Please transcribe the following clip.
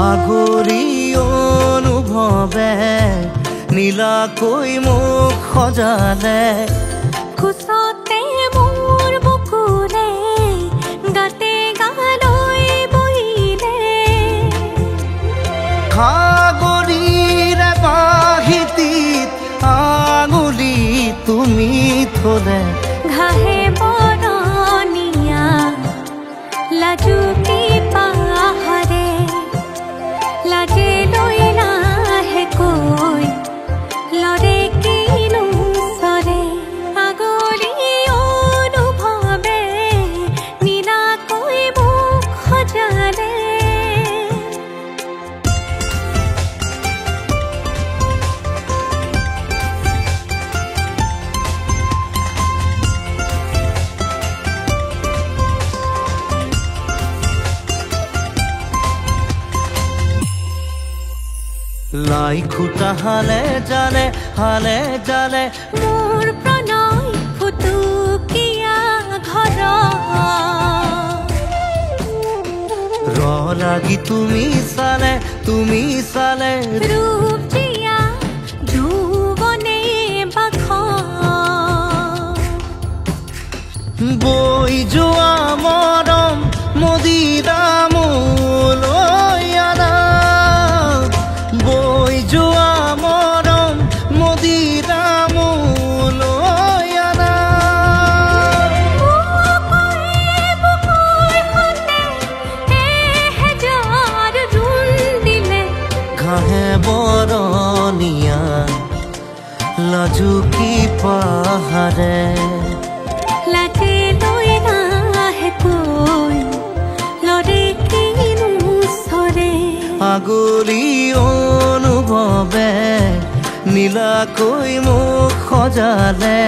আগৰি অনুভৱে নীলাকৈ মোক সজালে খুচতে মোৰ বুকুৰে গাতে গালৈ বহিলে সাগৰীৰে বাহিতিত আঙুলি তুমি থলে ঘাহে বৰণীয়া লাজুকী পাহাৰে লাজে লৈ লাহেকৈ লৰে কিনো চৰে আগলি অনুভৱে নীলাকৈ মোক সজালে লাই খুটা হালে জালে মোৰ প্ৰণয় ফুটুকীয়া ঘৰ লাগি তুমি চালে ৰূপ জিয়া যৌৱনে বাখ বৈ যোৱা মৰম মদিৰা মোলৈ আনা বৈ যোৱা মৰম মদিৰা মোলৈ আনা ঘাহে বৰণীয়া লাজুকী পাহাৰে লাজে লৈ লাহেকৈ লৰে কিনো চৰে আগলি অনুভৱে নীলাকৈ মোক সজালে